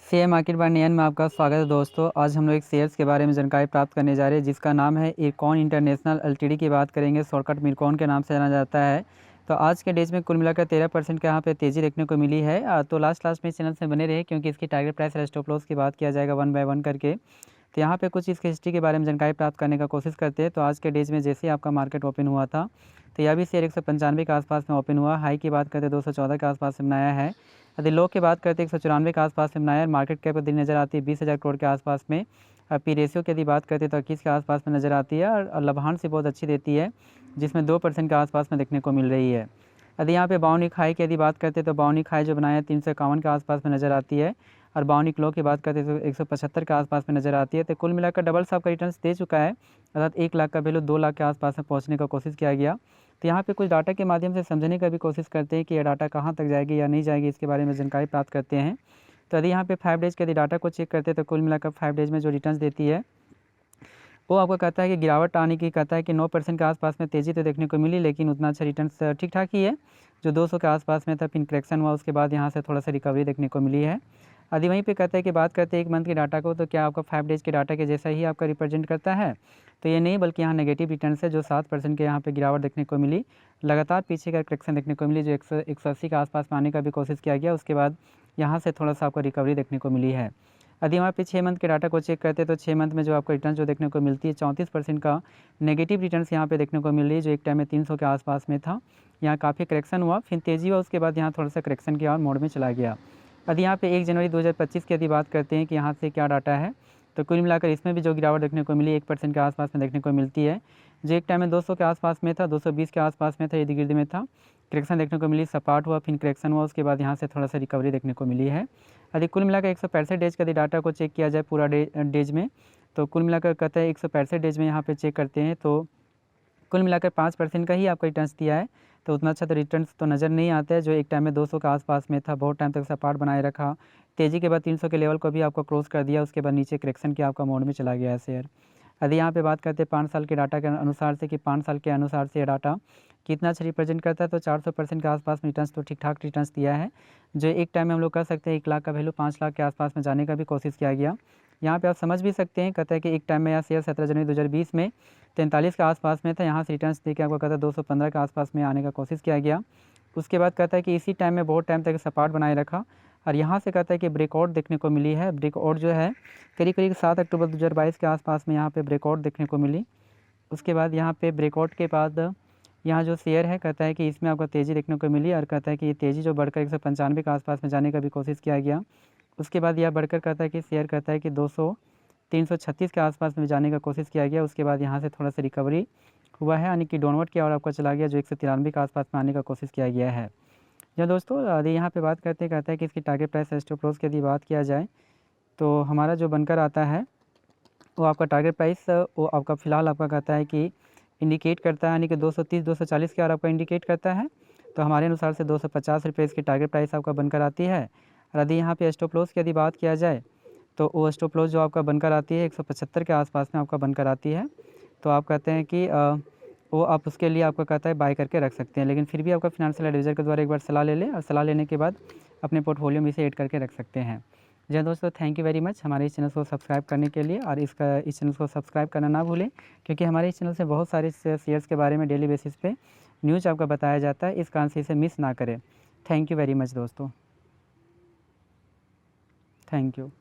Share market bye नियन में आपका स्वागत है दोस्तों। आज हम लोग एक शेयर्स के बारे में जानकारी प्राप्त करने जा रहे हैं जिसका नाम है इरकॉन इंटरनेशनल एलटीडी की बात करेंगे। शॉर्टकट मिरकॉन के नाम से जाना जाता है। तो आज के डेज में कुल मिलाकर 13% का यहाँ पे तेज़ी देखने को मिली है। तो लास्ट में इस चैनल से बने रहे क्योंकि इसकी टारगेट प्राइस और स्टॉप लॉस की बात किया जाएगा वन बाय वन करके। तो यहाँ पे कुछ इसकी हिस्ट्री के बारे में जानकारी प्राप्त करने का कोशिश करते हैं। तो आज के डेज में जैसे ही आपका मार्केट ओपन हुआ था तो यह भी शेयर 195 के आसपास में ओपन हुआ। हाई की बात करते 214 के आसपास में बनाया है। यदि लो की बात करते 194 के आसपास में बनाया है। मार्केट कैप दी नज़र आती है 20,000 करोड़ के आसपास में। पी रेशियो की यदि बात करते तो 21 के आसपास में नज़र आती है और लभांश से बहुत अच्छी देती है जिसमें 2% के आसपास में देखने को मिल रही है। यदि यहाँ पे बाउनिक हाई की यदि बात करते तो बाउनिक हाई जो बनाया है 351 के आसपास में नज़र आती है और बाउनिक लो की बात करते तो 175 के आसपास में नज़र आती है। तो कुल मिलाकर डबल सा आपका रिटर्न दे चुका है, अर्थात 1 लाख का वैल्यू 2 लाख के आसपास में पहुँचने का कोशिश किया गया। तो यहाँ पे कुछ डाटा के माध्यम से समझने का भी कोशिश करते हैं कि यह डाटा कहाँ तक जाएगी या नहीं जाएगी, इसके बारे में जानकारी प्राप्त करते हैं। तो यदि यहाँ पे 5 डेज़ के यदि डाटा को चेक करते हैं तो कुल मिलाकर 5 डेज़ में जो रिटर्न्स देती है वो आपको कहता है कि गिरावट आने की कहता है कि 9% के आसपास में तेज़ी तो देखने को मिली, लेकिन उतना अच्छा रिटर्न्स ठीक ठाक ही है। जो 200 के आसपास में था फिर करेक्शन हुआ, उसके बाद यहाँ से थोड़ा सा रिकवरी देखने को मिली है। यदि वहीं पे कहता है कि बात करते हैं 1 मंथ के डाटा को, तो क्या आपका 5 डेज़ के डाटा के जैसा ही आपका रिप्रेजेंट करता है? तो ये नहीं, बल्कि यहाँ नेगेटिव रिटर्न्स है। जो 7% के यहाँ पे गिरावट देखने को मिली, लगातार पीछे का करेक्शन देखने को मिली, जो 180 के आसपास में आने का भी कोशिश किया गया, उसके बाद यहाँ से थोड़ा सा आपको रिकवरी देखने को मिली है। यदि वहाँ पे 6 मंथ के डाटा को चेक करते हैं तो 6 मंथ में जो आपको रिटर्न जो देखने को मिलती है 34% का नेगेटिव रिटर्न्स यहाँ पे देखने को मिल रही है, जो एक टाइम में 300 के आसपास में था। यहाँ काफ़ी करेक्शन हुआ, फिर तेज़ी हुआ, उसके बाद यहाँ थोड़ा सा करेक्शन के और मोड में चला गया। यदि यहाँ पे 1 जनवरी 2025 की यदि बात करते हैं कि यहाँ से क्या डाटा है, तो कुल मिलाकर इसमें भी जो गिरावट देखने को मिली 1% के आसपास में देखने को मिलती है। जो एक टाइम में 200 के आसपास में था, 220 के आसपास में था, इर्द गिर्द में था, करेक्शन देखने को मिली, सपाट हुआ, फिर करेक्शन हुआ, उसके बाद यहाँ से थोड़ा सा रिकवरी देखने को मिली है। यदि कुल मिलाकर 165 डेज का यदि डाटा को चेक किया जाए पूरा डेज में, तो कुल मिलाकर कहते हैं 165 डेज में यहाँ पे चेक करते हैं तो कुल मिलाकर 5% का ही आपका रिटर्न्स दिया है। तो उतना अच्छा तो रिटर्न्स तो नज़र नहीं आता है। जो एक टाइम में 200 के आसपास में था, बहुत टाइम तक सपाट बनाए रखा, तेज़ी के बाद 300 के लेवल को भी आपको क्रॉस कर दिया, उसके बाद नीचे करेक्शन के आपका मोड में चला गया है शेयर। यदि यहाँ पे बात करते हैं 5 साल के डाटा के अनुसार से कि 5 साल के अनुसार से ये डाटा कितना अच्छा रिप्रेजेंट करता है, तो 400% के आसपास में रिटर्न्स तो ठीक ठाक रिटर्न्स दिया है। जो एक टाइम में हम लोग कह सकते हैं 1 लाख का वैल्यू 5 लाख के आसपास में जाने का भी कोशिश किया गया। यहाँ पे आप समझ भी सकते हैं, कहता है कि एक टाइम में यह शेयर 17 जनवरी 2020 में 43 के आसपास में था। यहाँ से रिटर्न्स देके आपको कहता है 215 के आसपास में आने का कोशिश किया गया। उसके बाद कहता है कि इसी टाइम में बहुत टाइम तक सपाट बनाए रखा और यहाँ से कहता है कि ब्रेकआउट देखने को मिली है। ब्रेकआउट जो है करीब 7 अक्टूबर 2022 के आसपास में यहाँ पे ब्रेकआउट देखने को मिली। उसके बाद यहाँ पे ब्रेकआउट के बाद यहाँ जो शेयर है कहता है कि इसमें आपको तेज़ी देखने को मिली और कहता है कि ये तेज़ी जो बढ़कर 195 के आसपास में जाने का भी कोशिश किया गया। उसके बाद यह बढ़कर कहता है कि शेयर कहता है कि 336 के आसपास में जाने का कोशिश किया गया। उसके बाद यहाँ से थोड़ा सा रिकवरी हुआ है, यानी कि डाउनवर्ड की ओर आपका चला गया, जो 193 के आसपास में आने का कोशिश किया गया है। जो दोस्तों यदि यहाँ पे बात करते कहता है कि इसकी टारगेट प्राइस स्टॉप लॉस की यदि बात किया जाए तो हमारा जो बनकर आता है वो आपका टारगेट प्राइस वो आपका फ़िलहाल आपका कहता है कि इंडिकेट करता है, यानी कि 230 240 के और आपका इंडिकेट करता है। तो हमारे अनुसार से 250 रुपये इसकी टारगेट प्राइस आपका बनकर आती है। और यदि यहाँ पे स्टॉप लॉस की यदि बात किया जाए तो वो स्टॉप लॉस जो आपका बनकर आती है 175 के आसपास में आपका बनकर आती है। तो आप कहते हैं कि वो आप उसके लिए आपका कहता है बाय करके रख सकते हैं, लेकिन फिर भी आपका फिनेंशियल एडवाइज़र के द्वारा एक बार सलाह ले लें और सलाह लेने के बाद अपने पोर्टफोलियो में इसे ऐड करके रख सकते हैं। जी हाँ दोस्तों, थैंक यू वेरी मच हमारे इस चैनल को सब्सक्राइब करने के लिए। और इस चैनल को सब्सक्राइब करना ना भूलें, क्योंकि हमारे इस चैनल से बहुत सारे शेयर्स के बारे में डेली बेसिस पे न्यूज़ आपका बताया जाता है, इस कारण से इसे मिस ना करें। थैंक यू वेरी मच दोस्तों, थैंक यू।